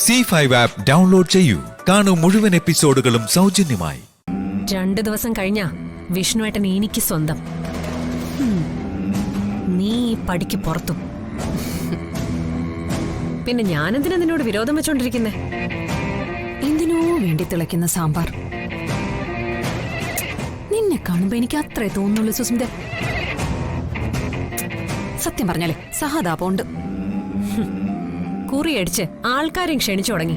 C5 app download ചെയ്യൂ. കാണൂ മുഴുവൻ എപ്പിസോഡുകളും സൗജന്യമായി. 2 ദിവസം കഴിഞ്ഞാ വിഷ്ണുവേട്ടൻ എനിക്ക് സ്വന്തം. നീ ഈ പടിക്ക് പുറത്തും. പിന്നെ ഞാനെന്തിനാ നിന്നോട് വിരോധം വെച്ചോണ്ടിരിക്കുന്നേ? എന്തിനോ വേണ്ടി തിളയ്ക്കുന്ന സാമ്പാർ. നിന്നെ കാണുമ്പോ എനിക്ക് അത്രേ തോന്നുള്ളൂ സുസ്മിത. സത്യം പറഞ്ഞാലേ സഹതാപമുണ്ട്. കുറിയടിച്ച് ആൾക്കാരെയും ക്ഷണിച്ചു തുടങ്ങി.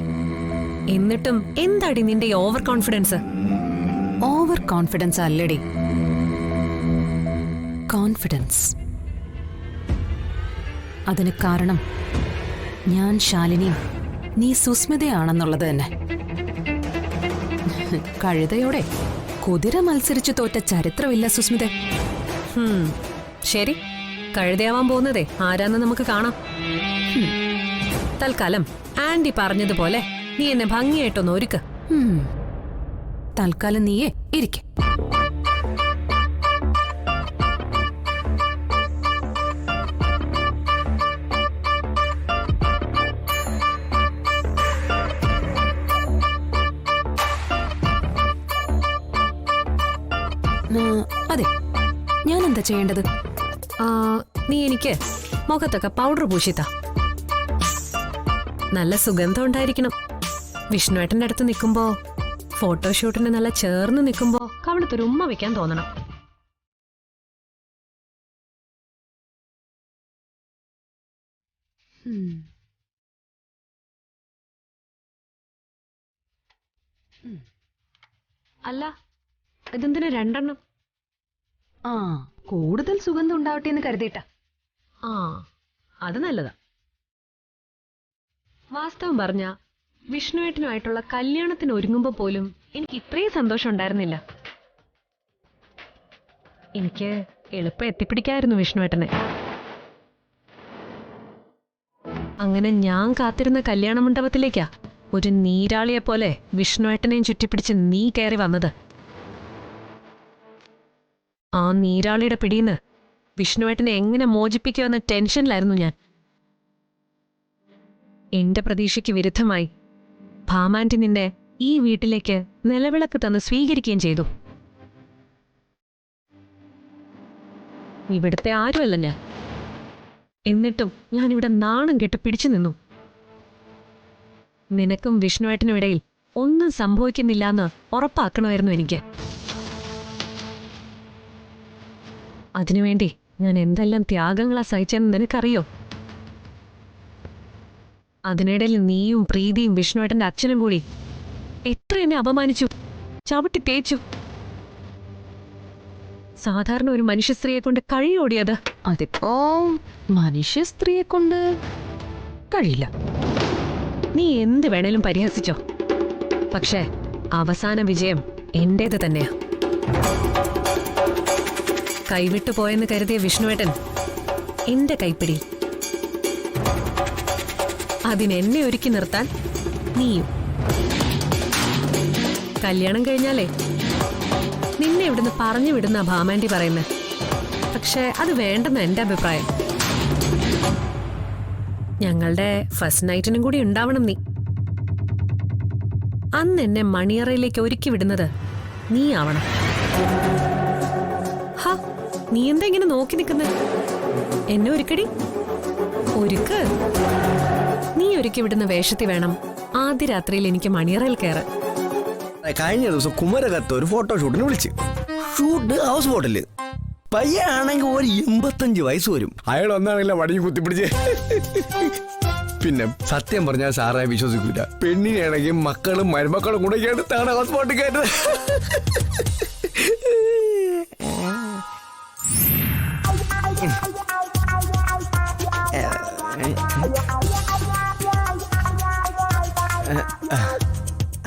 എന്നിട്ടും എന്താടി നിന്റെ ഓവർ കോൺഫിഡൻസ്? ഓവർ കോൺഫിഡൻസ് അല്ലടി, കോൺഫിഡൻസ്. അതിന് കാരണം ഞാൻ ശാലിനിയും നീ സുസ്മിതയാണെന്നുള്ളത് തന്നെ. കഴുതയോടെ കുതിര മത്സരിച്ചു തോറ്റ ചരിത്രമില്ല സുസ്മിത. ശരി, കഴുതയാവാൻ പോകുന്നതേ ആരാന്ന് നമുക്ക് കാണാം. തൽക്കാലം ആന്റി പറഞ്ഞതുപോലെ നീ എന്നെ ഭംഗിയായിട്ടൊന്ന് ഒരുക്ക്. തൽക്കാലം നീയേ ഇരിക്കെ. അതെ, ഞാൻ എന്താ ചെയ്യേണ്ടത്? നീ എനിക്ക് മുഖത്തൊക്കെ പൗഡർ പൂശിത്താ. നല്ല സുഗന്ധം ഉണ്ടായിരിക്കണം. വിഷ്ണുവേട്ടന്റെ അടുത്ത് നിൽക്കുമ്പോ, ഫോട്ടോഷൂട്ടിന് നല്ല ചേർന്ന് നിൽക്കുമ്പോ കവിളത്തൊരു ഉമ്മ വെക്കാൻ തോന്നണം. അല്ല, ഇതെന്തിനാ 2 എണ്ണം? കൂടുതൽ സുഗന്ധം ഉണ്ടാവട്ടെ എന്ന് കരുതിയിട്ടാ. അത് നല്ലതാ. വാസ്തവം പറഞ്ഞ വിഷ്ണുവേട്ടനുമായിട്ടുള്ള കല്യാണത്തിന് ഒരുങ്ങുമ്പോ പോലും എനിക്ക് ഇത്രയും സന്തോഷം ഉണ്ടായിരുന്നില്ല. എനിക്ക് എളുപ്പം എത്തിപ്പിടിക്കായിരുന്നു വിഷ്ണുവേട്ടനെ. അങ്ങനെ ഞാൻ കാത്തിരുന്ന കല്യാണ മണ്ഡപത്തിലേക്കാ ഒരു നീരാളിയെ പോലെ വിഷ്ണുവേട്ടനെയും ചുറ്റിപ്പിടിച്ച് നീ കയറി വന്നത്. ആ നീരാളിയുടെ പിടിയിന്ന് വിഷ്ണുവേട്ടനെ എങ്ങനെ മോചിപ്പിക്കുമെന്ന ടെൻഷനിലായിരുന്നു ഞാൻ. എന്റെ പ്രതീക്ഷയ്ക്ക് വിരുദ്ധമായി ഭാമാന്റി നിന്നെ ഈ വീട്ടിലേക്ക് നിലവിളക്ക് തന്ന് സ്വീകരിക്കുകയും ചെയ്തു. ഇവിടുത്തെ ആരുമല്ല ഞാൻ. എന്നിട്ടും ഞാനിവിടെ നാണം കെട്ട് പിടിച്ചു നിന്നു. നിനക്കും വിഷ്ണുവേട്ടനും ഇടയിൽ ഒന്നും സംഭവിക്കുന്നില്ലെന്ന് ഉറപ്പാക്കണമായിരുന്നു എനിക്ക്. അതിനുവേണ്ടി ഞാൻ എന്തെല്ലാം ത്യാഗങ്ങളാ സഹിച്ചെന്ന് നിനക്കറിയോ? അതിനിടയിൽ നീയും പ്രീതിയും വിഷ്ണുവേട്ടന്റെ അച്ഛനും കൂടി എത്ര എന്നെ അപമാനിച്ചു, ചവിട്ടി തേച്ചു. സാധാരണ ഒരു മനുഷ്യ സ്ത്രീയെ കൊണ്ട് കഴിയോടിയത്? അതിപ്പോ മനുഷ്യ സ്ത്രീയെ കൊണ്ട് കഴിയില്ല. നീ എന്ത് വേണേലും പരിഹസിച്ചോ, പക്ഷേ അവസാന വിജയം എന്റേത് തന്നെയാ. കൈവിട്ടു പോയെന്ന് കരുതിയ വിഷ്ണുവേട്ടൻ എന്റെ കൈപ്പിടി. അതിനെന്നെ ഒരുക്കി നിർത്താൻ നീയും. കല്യാണം കഴിഞ്ഞാലേ നിന്നെ ഇവിടുന്ന് പറഞ്ഞു വിടുന്ന ഭാമാന്റി പറയുന്നത്. പക്ഷെ അത് വേണ്ടെന്ന് എന്റെ അഭിപ്രായം. ഞങ്ങളുടെ ഫസ്റ്റ് നൈറ്റിനും കൂടി ഉണ്ടാവണം നീ. അന്ന് എന്നെ മണിയറയിലേക്ക് ഒരുക്കി വിടുന്നത് നീ ആവണം. നീ എന്താ ഇങ്ങനെ നോക്കി നിൽക്കുന്നത്? എന്നെ ഒരുക്കടി, ഒരുക്ക്. നീ ഒരുക്കി വിടുന്ന വേഷത്തിൽ വേണം ആദ്യ രാത്രിയിൽ എനിക്ക് മണിയറയിൽ കയറാൻ. കഴിഞ്ഞ ദിവസം കുമരകത്ത് ഒരു ഫോട്ടോഷൂട്ടിന് വിളിച്ച്. ഷൂട്ട് ഹൗസ് ബോട്ടില്. പയ്യാണെങ്കിൽ ഒരു 85 വയസ്സ് വരും. അയാൾ ഒന്നാണെങ്കിലോ വടിയും കുത്തിപ്പിടിച്ച്. പിന്നെ സത്യം പറഞ്ഞാൽ സാറെ വിശ്വസിക്കൂല. പെണ്ണിനാണെങ്കിൽ മക്കളും മരുമക്കളും കൂടെ എടുത്താണ് ഹൗസ് ബോട്ടിൽ കയറുന്നത്.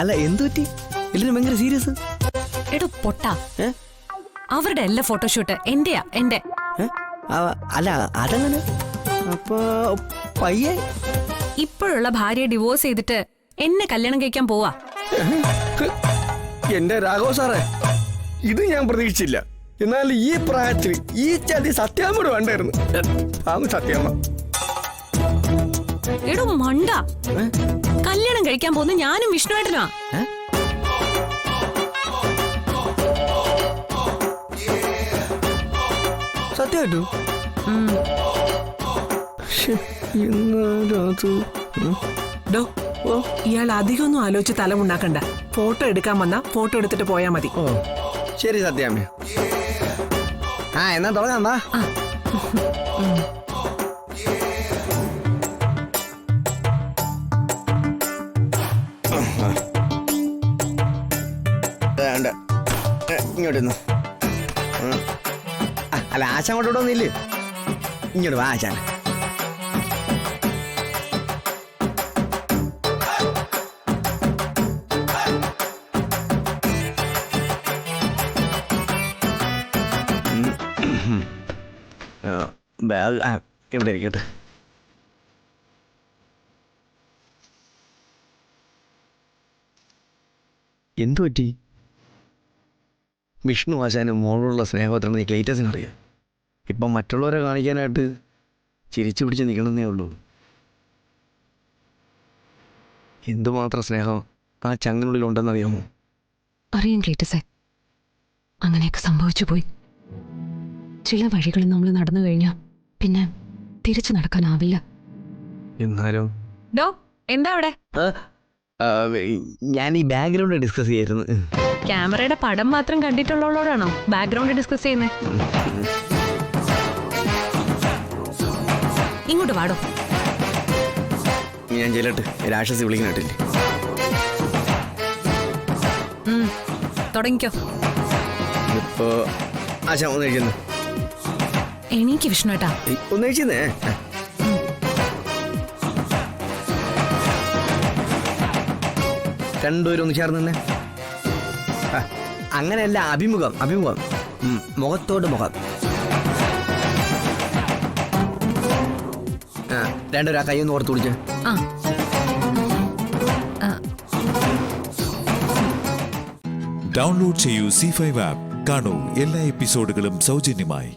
അല്ല, എന്തു പറ്റി? എല്ലാരും ഭയങ്കര സീരിയസ്. എടോ പൊട്ടാ, അവരുടെ എല്ലാ ഫോട്ടോഷൂട്ട് എന്റെയാ. എന്റെ അല്ല, അതങ്ങനെ. അപ്പൊ പയ്യെ ഇപ്പോഴുള്ള ഭാര്യയെ ഡിവോഴ്സ് ചെയ്തിട്ട് എന്നെ കല്യാണം കഴിക്കാൻ പോവാ. എന്റെ രാഘവ സാറേ, ഇത് ഞാൻ പ്രതീക്ഷിച്ചില്ല. എന്നാൽ ഈ പ്രായത്തിൽ ഈ ചതി സത്യാമ്മയോട് വേണ്ടായിരുന്നു. സത്യാമ്മ എടോ മണ്ട, കല്യാണം കഴിക്കാൻ പോകുന്ന ഞാനും വിഷ്ണുവേട്ടനാ. സത്യമായിട്ടു ഡോ ഇയാൾ അധികമൊന്നും ആലോചിച്ച് തലമുണ്ടാക്കണ്ട. ഫോട്ടോ എടുക്കാൻ വന്നാ ഫോട്ടോ എടുത്തിട്ട് പോയാ മതി. ഓ ശരി സത്യാമ്മ. ആ എന്നാ തുടങ്ങാം. ഇങ്ങോട്ട് അല്ല ആശാൻ കൊണ്ട് ഇവിടെ ഒന്നില്ലേ, ഇങ്ങോട്ട് വാ ആശാൻ. ബാഗ് എവിടെ ഇരിക്കട്ടെ. എന്തു പറ്റി? വിഷ്ണു ആശാനും മോളോടുള്ള സ്നേഹത്തിന് നീ ക്ലീറ്റസിനറിയാം. ഇപ്പം മറ്റുള്ളവരെ കാണിക്കാനായിട്ട് ചിരിച്ചു പിടിച്ച് നിൽക്കണമെന്നേ ഉള്ളൂ. എന്തുമാത്രം സ്നേഹം ആ ചങ്ങിനുള്ളിൽ ഉണ്ടെന്നറിയാമോ? അറിയാം ക്ലീറ്റസേ, അങ്ങനെയൊക്കെ സംഭവിച്ചു പോയി. ചില വഴികളിൽ നമ്മൾ നടന്നു കഴിഞ്ഞാൽ പിന്നെ തിരിച്ചു നടക്കാനാവില്ല. എന്നാലും ഡോ എന്താ അവിടെ? ഞാൻ ഈ ബാക്ക്ഗ്രൗണ്ട് ഡിസ്കസ് ചെയ്യായിരുന്നു. ക്യാമറയുടെ പടം മാത്രം കണ്ടിട്ടുള്ളവളോടാണോ ബാക്ക്ഗ്രൗണ്ട് ഡിസ്കസ് ചെയ്യുന്നത്? ഇങ്ങോട്ട് വാടോ. ഞാൻ ചെല്ലട്ട്, രാക്ഷസി വിളിക്കുന്നിട്ടില്ലേ? തുടങ്ങിക്കോ. ഇപ്പോ ആശാ ഒന്ന് കഴിക്കുന്നു. എനിക്ക് വിഷ്ണുവേട്ടാ ഒന്ന് കഴിച്ചേ. രണ്ടുപേരും ഒന്ന് ചേർന്ന് തന്നെ. അങ്ങനെയല്ല, അഭിമുഖം അഭിമുഖം, മുഖത്തോട് മുഖം. രണ്ടുപേരും ആ കൈ ഒന്ന് ഓർത്ത് പിടിച്ച്. ഡൗൺലോഡ് ചെയ്യൂ C5 ആപ്പ്. കാണൂ എല്ലാ എപ്പിസോഡുകളും സൗജന്യമായി.